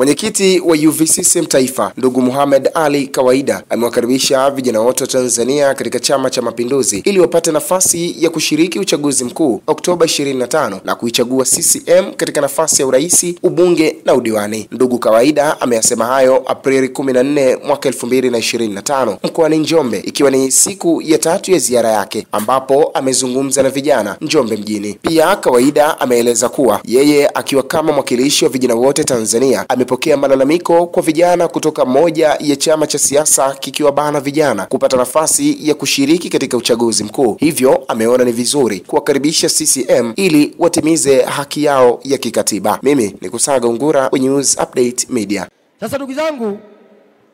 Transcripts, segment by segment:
Mwenyekiti wa UVCCM Taifa, ndugu Mohamed Ali Kawaida, amewakaribisha vijana wote wa Tanzania katika Chama cha Mapinduzi ili wapate nafasi ya kushiriki uchaguzi mkuu Oktoba 25 na kuichagua CCM katika nafasi ya urais, ubunge na udiwani. Ndugu Kawaida ameyasema hayo Aprili 14 mwaka 2025 mkoani Njombe, ikiwa ni siku ya 3 ya ziara yake, ambapo amezungumza na vijana Njombe mjini. Pia Kawaida ameeleza kuwa yeye akiwa kama mwakilishi wa vijana wote Tanzania amepokea malalamiko kwa vijana kutoka moja ya chama cha siasa kikiwabana vijana kupata nafasi ya kushiriki katika uchaguzi mkuu. Hivyo ameona ni vizuri kuwakaribisha CCM ili watimize haki yao ya kikatiba. Mimi ni Kusaga Ungura wa News Update Media. Sasa ndugu zangu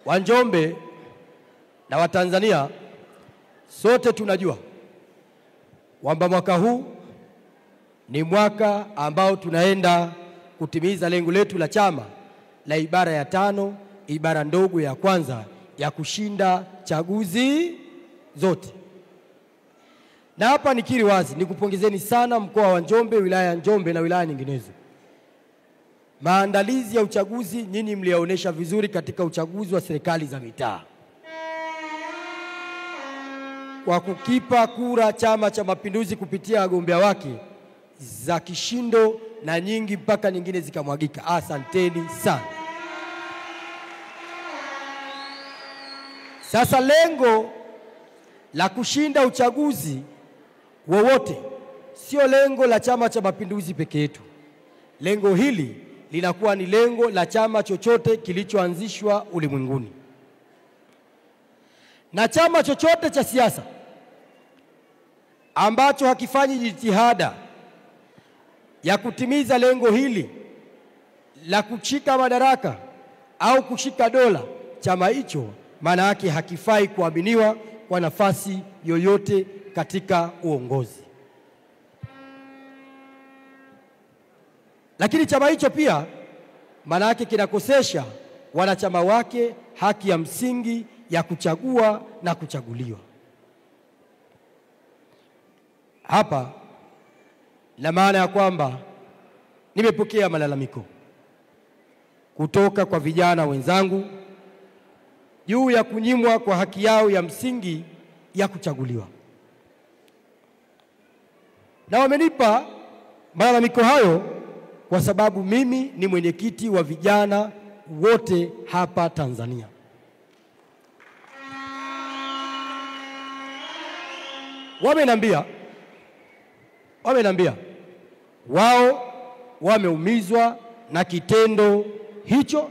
wa Njombe na wa Tanzania, sote tunajua kwamba mwaka huu ni mwaka ambao tunaenda kutimiza lengo letu la chama la ibara ya 5 ibara ndogo ya kwanza ya kushinda chaguzi zote. Na hapa nikiri wazi, nikupongezeni sana mkoa wa Njombe, wilaya ya Njombe na wilaya nyinginezo. Maandalizi ya uchaguzi nyinyi mliyaonesha vizuri katika uchaguzi wa serikali za mitaa, kwa kukipa kura Chama cha Mapinduzi kupitia wagombea wake za kishindo na nyingi mpaka nyingine zikamwagika. Asanteni sana. Sasa lengo la kushinda uchaguzi wowote sio lengo la Chama cha Mapinduzi peke yetu. Lengo hili linakuwa ni lengo la chama chochote kilichoanzishwa ulimwenguni. Na chama chochote cha siasa ambacho hakifanyi jitihada ya kutimiza lengo hili la kushika madaraka au kushika dola, chama hicho maana yake hakifai kuaminiwa kwa nafasi yoyote katika uongozi. Lakini chama hicho pia maana yake kinakosesha wanachama wake haki ya msingi ya kuchagua na kuchaguliwa. Hapa na maana ya kwamba nimepokea malalamiko kutoka kwa vijana wenzangu juu ya kunyimwa kwa haki yao ya msingi ya kuchaguliwa. Na wamenipa malalamiko hayo kwa sababu mimi ni mwenyekiti wa vijana wote hapa Tanzania. Wamenambia wao wameumizwa na kitendo hicho,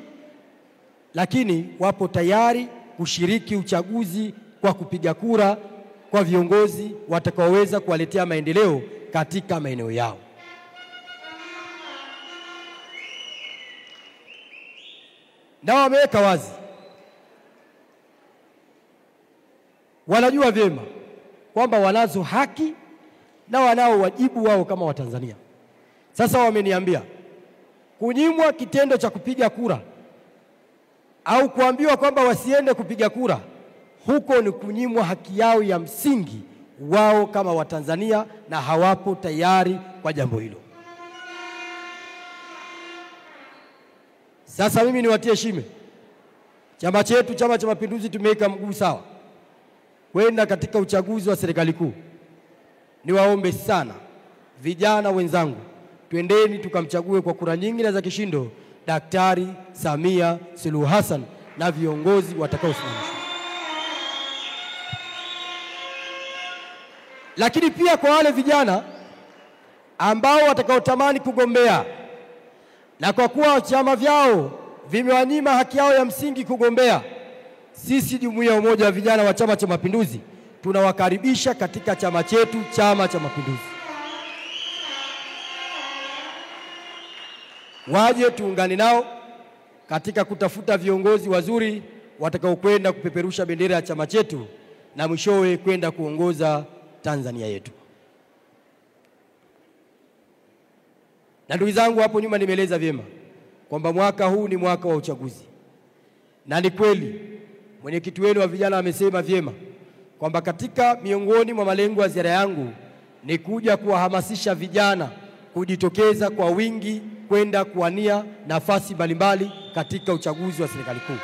lakini wapo tayari kushiriki uchaguzi kwa kupiga kura kwa viongozi watakaoweza kuwaletea maendeleo katika maeneo yao. Na wameweka wazi, wanajua vyema kwamba wanazo haki na wanao wajibu wao kama Watanzania. Sasa wameniambia kunyimwa kitendo cha kupiga kura au kuambiwa kwamba wasiende kupiga kura, huko ni kunyimwa haki yao ya msingi wao kama Watanzania, na hawapo tayari kwa jambo hilo. Sasa mimi niwatie shime, chama chetu, Chama cha Mapinduzi, tumeweka mguu sawa kwenda katika uchaguzi wa serikali kuu. Niwaombe sana vijana wenzangu, twendeni tukamchague kwa kura nyingi na za kishindo Daktari Samia Suluhu Hassan na viongozi watakaosimamishwa. Lakini pia kwa wale vijana ambao watakaotamani kugombea, na kwa kuwa chama vyao vimewanyima haki yao ya msingi kugombea, sisi Jumuiya ya Umoja wa Vijana wa Chama cha Mapinduzi tunawakaribisha katika chama chetu, Chama cha Mapinduzi. Waje tuungane nao katika kutafuta viongozi wazuri watakaokwenda kupeperusha bendera ya chama chetu na mwishowe kwenda kuongoza Tanzania yetu. Na ndugu zangu, hapo nyuma nimeeleza vyema kwamba mwaka huu ni mwaka wa uchaguzi. Na ni kweli mwenyekiti wenu wa vijana amesema vyema kwamba katika miongoni mwa malengo ya ziara yangu ni kuja kuwahamasisha vijana kujitokeza kwa wingi kwenda kuwania nafasi mbalimbali katika uchaguzi wa serikali kuu.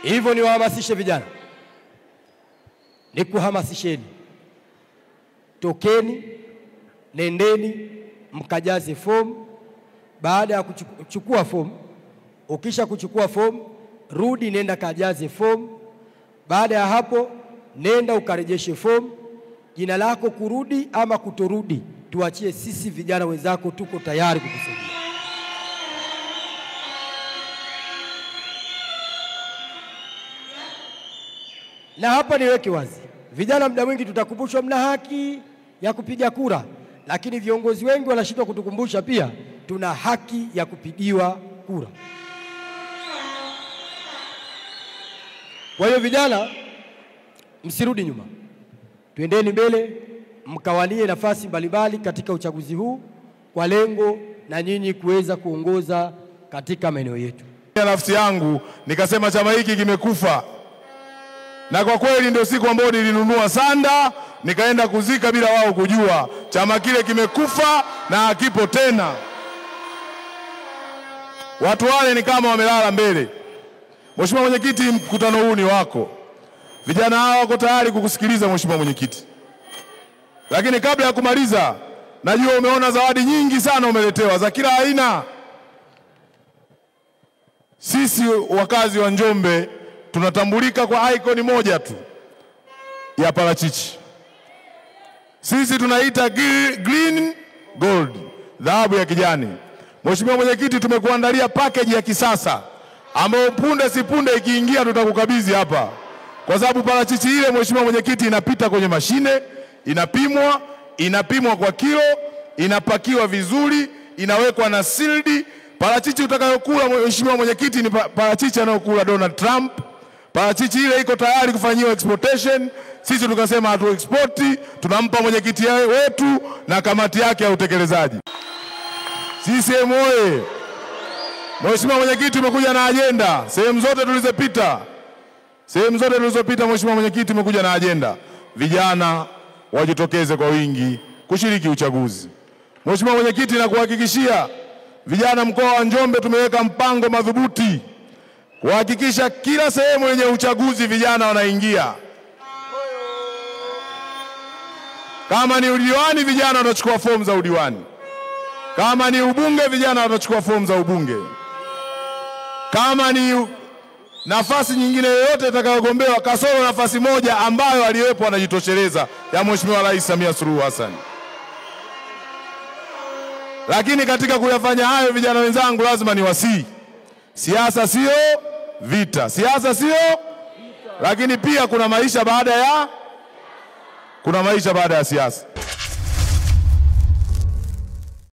Hivyo niwahamasishe vijana, nikuhamasisheni, tokeni, nendeni mkajaze fomu. Baada ya kuchukua fomu, ukisha kuchukua fomu, rudi nenda kajaze fomu. Baada ya hapo, nenda ukarejeshe fomu. Jina lako kurudi ama kutorudi, tuachie sisi vijana wenzako, tuko tayari kukusaidia. Na hapa niweke wazi, vijana muda mwingi tutakumbushwa mna haki ya kupiga kura, lakini viongozi wengi wanashindwa kutukumbusha pia tuna haki ya kupigiwa kura. Kwa hiyo vijana, msirudi nyuma, tuendeni mbele, mkawanie nafasi mbalimbali katika uchaguzi huu kwa lengo na nyinyi kuweza kuongoza katika maeneo yetu. Nafsi yangu nikasema chama hiki kimekufa, na kwa kweli ndio siku ambayo nilinunua sanda nikaenda kuzika bila wao kujua. Chama kile kimekufa na hakipo tena. Watu wale ni kama wamelala mbele. Mheshimiwa Mwenyekiti, mkutano huu ni wako. Vijana hao wako tayari kukusikiliza Mheshimiwa Mwenyekiti. Lakini kabla ya kumaliza, najua umeona zawadi nyingi sana umeletewa za kila aina. Sisi wakazi wa Njombe tunatambulika kwa icon moja tu ya parachichi. Sisi tunaita green gold, dhahabu ya kijani. Mheshimiwa Mwenyekiti, tumekuandalia package ya kisasa ambayo punde si punde ikiingia tutakukabidhi hapa. Kwa sababu parachichi ile Mheshimiwa Mwenyekiti inapita kwenye mashine, inapimwa kwa kilo, inapakiwa vizuri, inawekwa na sealed. Parachichi utakayokula Mheshimiwa Mwenyekiti ni parachichi anayokula Donald Trump. Parachichi ile iko tayari kufanyiwa exportation. Sisi tukasema hatu exporti, tunampa mwenyekiti wetu na kamati yake ya utekelezaji. CCM oye! Mheshimiwa Mwenyekiti, umekuja na ajenda. Sehemu zote tulizopita Mheshimiwa Mwenyekiti, umekuja na ajenda. Vijana wajitokeze kwa wingi kushiriki uchaguzi. Mheshimiwa Mwenyekiti, na kuhakikishia vijana mkoa wa Njombe tumeweka mpango madhubuti kuhakikisha kila sehemu yenye uchaguzi vijana wanaingia. Kama ni udiwani, vijana watachukua fomu za udiwani. Kama ni ubunge, vijana watachukua fomu za ubunge. Kama ni nafasi nyingine yoyote itakayogombewa kasoro nafasi moja ambayo aliyepo anajitosheleza ya Mheshimiwa Rais Samia Suluhu Hassan. Lakini katika kuyafanya hayo, vijana wenzangu, lazima niwasihi, siasa sio vita, siasa sio, lakini pia kuna maisha baada ya siasa.